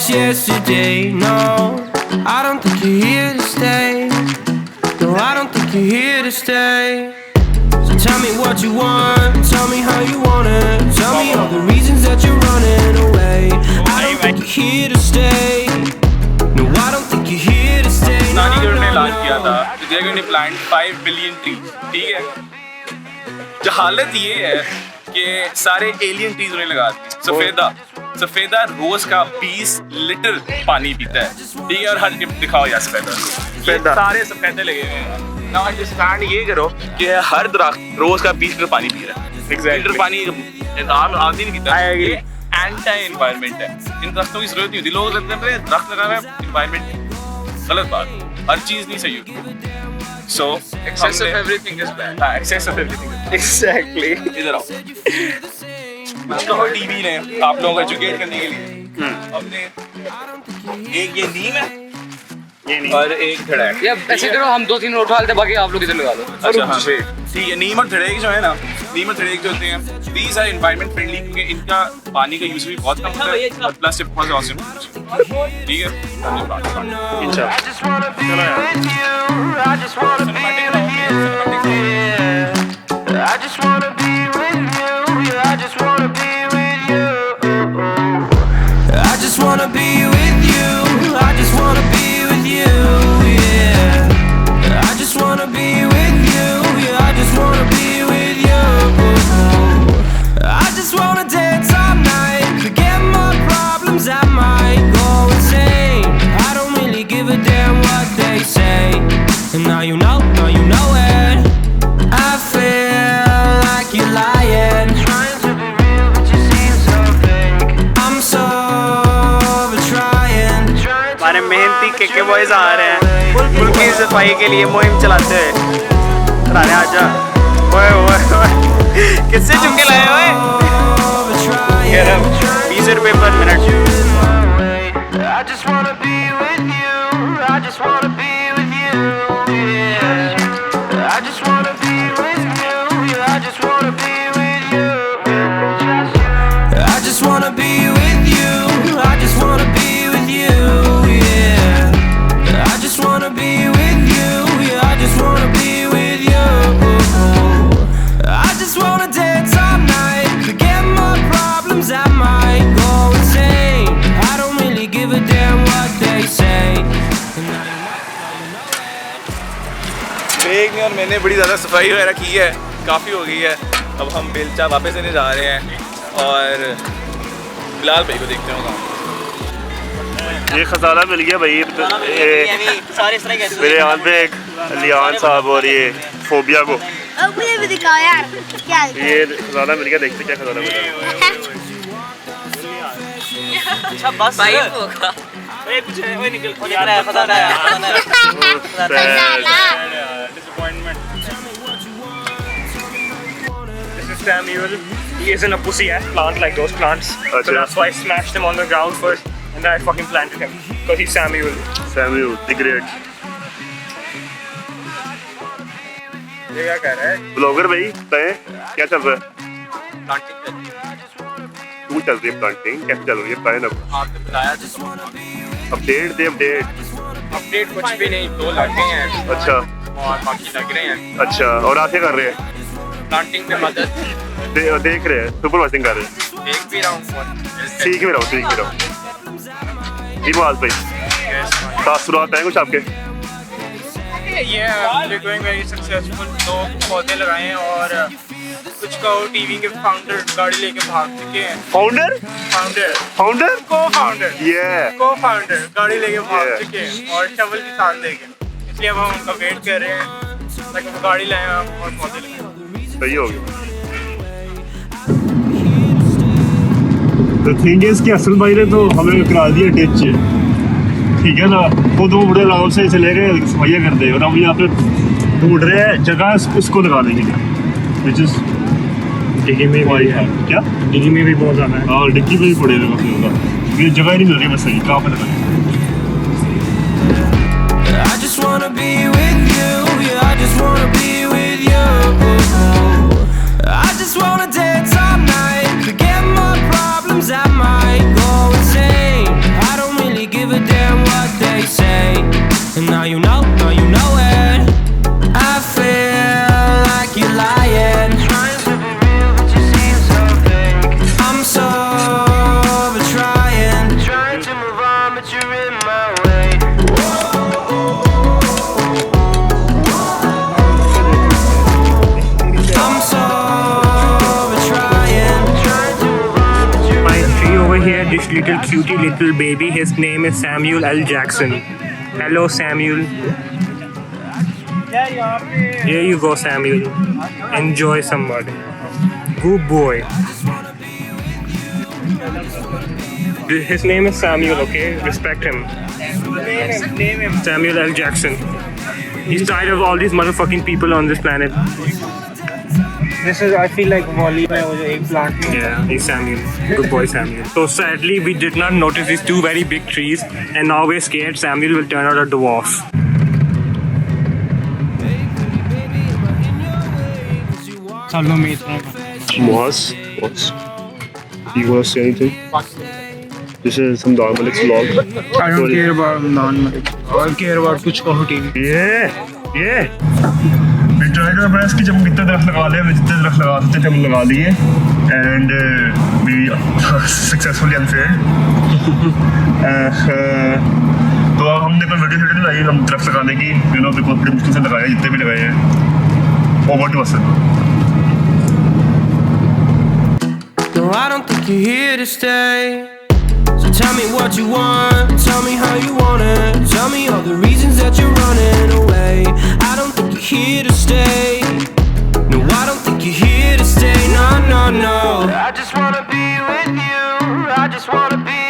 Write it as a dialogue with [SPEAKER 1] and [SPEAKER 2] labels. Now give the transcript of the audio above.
[SPEAKER 1] just yesterday. No, I don't think you're here to stay. No, I don't think you're here to stay. So tell me what you want, tell me how you want it. Tell me all the reasons that you're running away. I don't think you're here to stay. No, I don't think you're here to stay.
[SPEAKER 2] नानी government ने ऐलान किया था कि they are going to plant 5 billion trees. ठीक है, जो हालत ये है कि सारे एलियन ट्रीज उन्हें लगा दी. सफेदा रोज का 20 लीटर पानी पीता है. ठीक है, और हर दिखाओ यार सफेदा सारे सफेदे लगे हुए हैं. नाउ अंडरस्टैंड ये करो कि हर दरख्त रोज का 20 लीटर पानी पी रहा है. लीटर पानी आम आदमी नहीं पीता. ये एंटी एनवायरनमेंट है. इन दरख्तों की जरूरत नहीं होती. लोग कहते हैं दरख्त लगा रहा है एनवायरनमेंट. गलत बात. हर चीज नहीं सही होती. So excess of everything is bad. Excess of everything. Exactly. इधर आओ. कुचकाहो टीवी ने आप लोगों को एजुकेट करने के लिए अपने एक ये नीम है, ये नीम और एक धड़ा है.
[SPEAKER 3] ये ऐसे करो, हम 2-3 रोड उठा लेते हैं, बाकी आप लोग इधर लगा दो.
[SPEAKER 2] अच्छा हाँ ठीक है. नीम और धड़े जो है ना, नीम और धड़े जो होते हैं, these are environment friendly क्योंकि इनका पानी का यूज भी बहुत कम होता है और प्लस ये बहुत awesome. ठीक है, इंशाल्लाह. चलो यार. I just wanna be with you. I just wanna be with you. I just wanna be with you.
[SPEAKER 1] I just wanna be with you. I just wanna be with you. Yeah. I just wanna be with you. Yeah. I just wanna be with you. I just wanna dance all night. Forget my problems. I might go insane. I don't really give a damn what they say. And now you know it. I feel like you're lying. Trying to be real, but you seem so fake. I'm so over trying.
[SPEAKER 4] हमारे मेहनती के boys आ रहे हैं मुल्क की सफाई के लिए मुहिम चलाते हुए. राने आजा. ओए ओए ओए, किससे चुप के लाए हुए? 20 रुपए पर minute.
[SPEAKER 1] I just wanna be with you. I just wanna be with you. Yeah. I just wanna be with you. Yeah. I just wanna be with you. I just wanna be with you. I just wanna be with you. Yeah. I just wanna be with you. Yeah. I just wanna be with you. I just wanna dance all night. Forget my problems. I might go insane. I don't really give a damn what they say.
[SPEAKER 2] एक ने और मैंने बड़ी ज़्यादा सफाई वगैरह की है, काफ़ी हो गई है. अब हम बेलचा वापस लेने जा रहे हैं और बिलाल भाई को देखते हैं.
[SPEAKER 5] ये खजाना मिल गया भाई. मेरे हाथ में एक लियान साहब और ये फोबिया को
[SPEAKER 6] मुझे भी दिखाओ यार. क्या
[SPEAKER 5] ये खजाना मिल गया. देखते क्या खजाना मिला.
[SPEAKER 4] अच्छा बस भाई होगा. ओए कुछ है, ओए निकल रहा है खजाना है. Disappointment. This is Samuel. He isn't a pussy plant like those plants. So that's why I smashed him on the ground first and then I fucking planted him because he's Samuel.
[SPEAKER 5] Samuel the Great.
[SPEAKER 2] ये क्या कह रहा है?
[SPEAKER 5] Blogger भाई बताएं क्या चल रहा है?
[SPEAKER 2] प्लांटिंग
[SPEAKER 5] तू चल रही है प्लांटिंग कैसे चल रही है बताएं ना.
[SPEAKER 2] आपने बताया
[SPEAKER 5] अपडेट दे.
[SPEAKER 2] अपडेट कुछ भी नहीं. 2 लड़के हैं.
[SPEAKER 5] अच्छा.
[SPEAKER 2] और बाकी लग रहे हैं.
[SPEAKER 5] अच्छा और आप क्या कर रहे हैं?
[SPEAKER 2] प्लांटिंग में मदद
[SPEAKER 5] देख रहे हैं. सुपरवाइजिंग कर रहे हैं.
[SPEAKER 2] देख भी रहा हूँ.
[SPEAKER 5] सीख भी रहा हूँ. जी मुआज भाई तासुरात हैं कुछ आपके?
[SPEAKER 4] Yeah, going very successful. 2 पौधे लगाए हैं और कुचकाहो टीवी के फाउंडर गाड़ी लेके भाग चुके हैं.
[SPEAKER 5] फाउंडर
[SPEAKER 4] को-फाउंडर गाड़ी लेके भाग चुके हैं और शवल के साथ देके. इसलिए अब हम उनका वेट कर रहे हैं ताकि वो गाड़ी लाएं और पौधे लगाएं.
[SPEAKER 5] सही हो गया. The thing is कि असल भाई ने तो हमें करा दिया डिच. ठीक है ना. वो 2 बड़े आराम से चले गए सफाइयाँ करते और हम यहाँ पे ढूंढ रहे हैं जगह उसको लगाने के लिए. विच इज डिग्गी में भी है. क्या डिग्गी में भी बहुत ज़्यादा है. और डिग्गी में भी पड़ेगा काफ़ी होगा. ये जगह ही नहीं मिल रही बस. सही कहाँ पर लगाए.
[SPEAKER 1] I just wanna be with you. Yeah, I just wanna be with you. I just wanna dance all night. Forget my problems. I might go insane. I don't
[SPEAKER 5] pretty little baby. His name is Samuel L. Jackson. Hello, Samuel. Here you go, Samuel. Enjoy somebody. Good boy. His name is Samuel, okay? Respect him.
[SPEAKER 4] Name him.
[SPEAKER 5] Samuel L. Jackson. He's tired of all these motherfucking people on this planet.
[SPEAKER 4] This is, I feel like Wally mein wo jo eggplant.
[SPEAKER 5] Yeah, he's Samuel. Good boy, Samuel. So sadly, we did not notice these two very big trees, and now we're scared Samuel will turn out a dwarf.
[SPEAKER 4] Salno meet.
[SPEAKER 5] Was? You want to say anything? This is some Dharmalik vlog.
[SPEAKER 4] I don't care about non-Malik. I care about Kuchkaho TV.
[SPEAKER 5] Yeah. We tried our best कि जब हम कितने दरख्त लगा ले, जितने दरख्त लगा सकते थे हम लगा लिए, and we successfully unfailed. तो हमने कोई वीडियो नहीं लाई हम दरख्त लगाने की, बिल्कुल बड़ी मुश्किल से लगाए जितने भी लगाए हैं. Over to Hassan.
[SPEAKER 1] No, I don't think you're here to stay. So tell me what you want, tell me how you want it. Tell me all the reasons that you're running away. I don't think you're here to stay. No, I don't think you're here to stay. No. I just wanna be with you. I just wanna be